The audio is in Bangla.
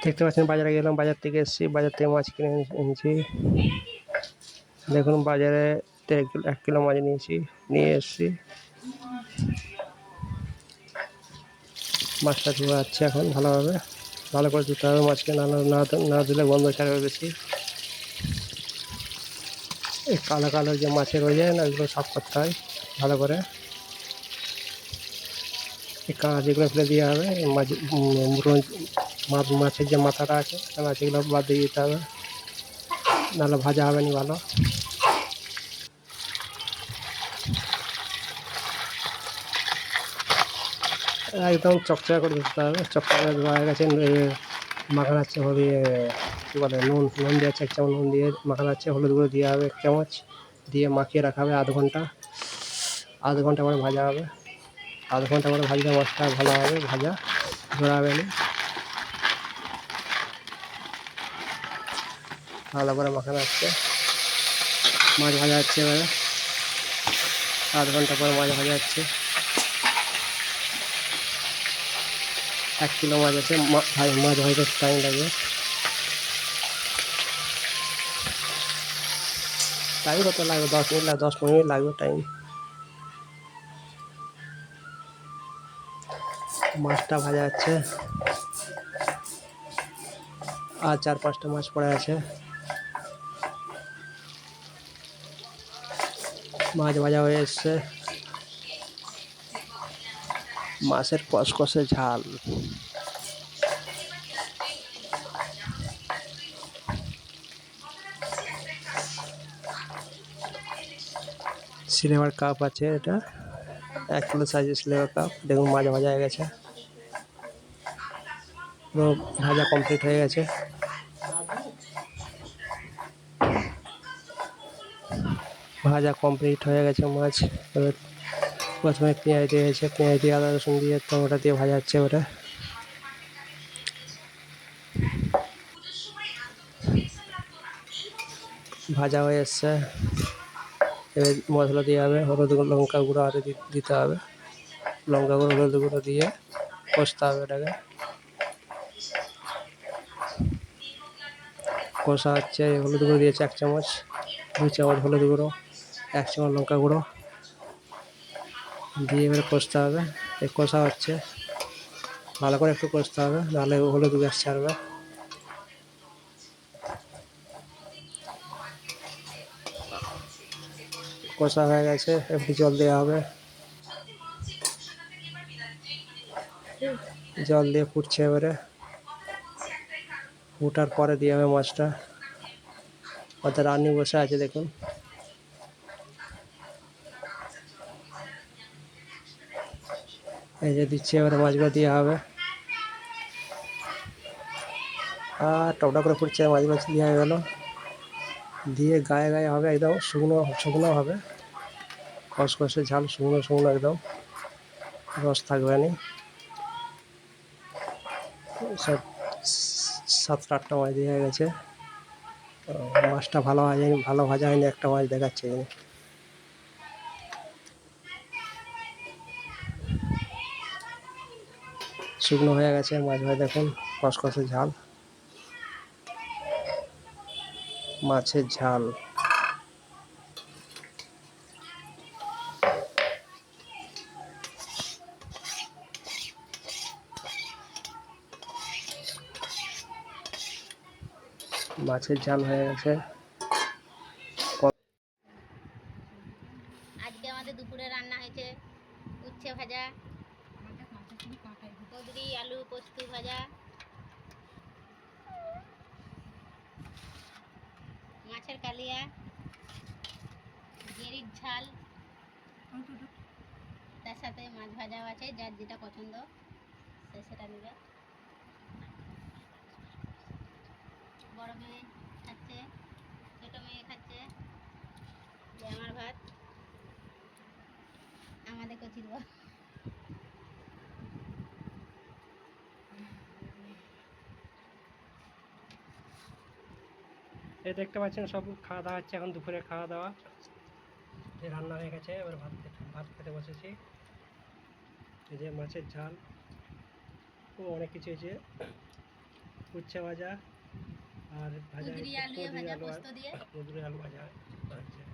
দেখতে পাচ্ছেন বাজারে গেলাম, বাজার থেকে এসেছি, বাজার থেকে মাছ কিনে এনেছি। দেখুন বাজারে 1 কিলো মাছ নিয়ে এসেছি। মাছটা ধোয়া হচ্ছে এখন ভালোভাবে, ভালো করে ধুতে হবে মাছকে, না ধুলে গন্ধ ছাড়বে বেশি। এই কালো কালো যে মাছের রয়ে যায় না, ওইগুলো সাফ করতে হয় ভালো করে। এই কাঁচিগুলো ফেলে দেওয়া হবে, মাছের যে মাথাটা আছে কাঁচিগুলো বাদ দিয়ে দিতে হবে, নাহলে ভাজা হবে না ভালো। একদম চকচকা করে ধুতে হবে, চকচকা করে ধোয়া হয়ে গেছে। মাখানো হচ্ছে কী বলে নুন দিয়ে 1 চামচ নুন দিয়ে মাখানো হচ্ছে, হলুদ গুঁড়ো দেওয়া হবে 1 চামচ, দিয়ে মাখিয়ে রাখা হবে আধ ঘন্টা করে ভাজা হবে। আধ ঘন্টা করে ভাজলে মাছটা ভালো হবে, ভাজা ধরাবে না। ভালো করে মাখানো হচ্ছে, মাছ ভাজা হচ্ছে। এবারে আধ ঘন্টা পরে মাছ ভাজা হচ্ছে। 1 কিলো মাছ আছে, মাছ ভাজতে টাইম লাগবে। টাইম কত লাগবে? 10-15 মিনিট লাগবে টাইম। মাছটা ভাজা হচ্ছে, আর 4-5টা মাছ পড়ে আছে। মাছ ভাজা হয়ে এসছে। মাছের কষকষে ঝাল। সিলভার কাপ আছে, এটা 1 কিলো সাইজের সিলভার কাপ। দেখুন মাছ ভাজা হয়ে গেছে, পুরো ভাজা কমপ্লিট হয়ে গেছে। ভাজা কমপ্লিট হয়ে গেছে মাছ। এবার প্রথমে পেঁয়াজ দিয়েছে, পেঁয়াজ দিয়ে আদা রসুন দিয়ে টমেটো দিয়ে ভাজা হচ্ছে। ওটা ভাজা হয়ে এসছে। এবার মশলা দিয়ে হবে, হলুদ গুঁড়ো লঙ্কা গুঁড়ো আরও দিতে হবে। লঙ্কা গুঁড়ো হলুদ গুঁড়ো দিয়ে কষতে হবে এটাকে। কষা হচ্ছে, হলুদ গুঁড়ো দিয়েছে 1 চামচ, 2 চামচ হলুদ গুঁড়ো, 1 চামচ লঙ্কা গুঁড়ো দিয়ে এবারে কষতে হবে। এই কষা হচ্ছে, ভালো করে একটু কষতে হবে, নাহলে হলুদ গ্যাস ছাড়বে। কষা হয়ে গেছে, একটু জল দেওয়া হবে। জল দিয়ে ফুটছে, এবারে ফুটার পরে দিয়ে হবে মাছটা। অর্থাৎ রান্নি বসে আছে দেখুন। এই যে দিচ্ছে, এবারে মাছগুলো দেওয়া হবে। আর টপটা করে ফুটছে, মাছগুলো দেওয়া হয়ে গেল। দিয়ে গায়ে গায়ে হবে, একদম শুকনো হবে, কষকষে ঝাল, শুকনো একদম, রস থাকবে না। সব 7-8টা মাছ দিয়ে গেছে। মাছটা ভালো ভাজা হয়নি, একটা মাছ দেখাচ্ছে এখানে। শুকনো হয়ে গেছে মাছ ভাজা, দেখুন কষকষে ঝাল, মাছের ঝাল। মাছের ঝাল হয়ে গেছে। আজকে আমাদের দুপুরে রান্না হয়েছে উচ্ছে ভাজা, কুঁদরি আলু পোস্ত ভাজা, মাছের কালিয়া, গেরির ঝাল, তার সাথে মাছ ভাজাও আছে। যার যেটা পছন্দ সে সেটা নেবে। বড় মেয়ে খাচ্ছে, ছোট মেয়ে খাচ্ছে। যে আমার ভাত, আমাদের কচির ভাত। এই দেখতে পাচ্ছেন সব খাওয়া দাওয়া হচ্ছে, এখন দুপুরে খাওয়া দাওয়া রান্না হয়ে গেছে। এবার ভাত খেতে বসেছি। এই যে মাছের ঝাল, অনেক কিছু হয়েছে। উচ্ছে ভাজা আর ভাজা কুঁদরি আলু কুঁদরি ভাজা আলু পোস্ত দিয়ে। কুঁদরি আলু ভাজা আছে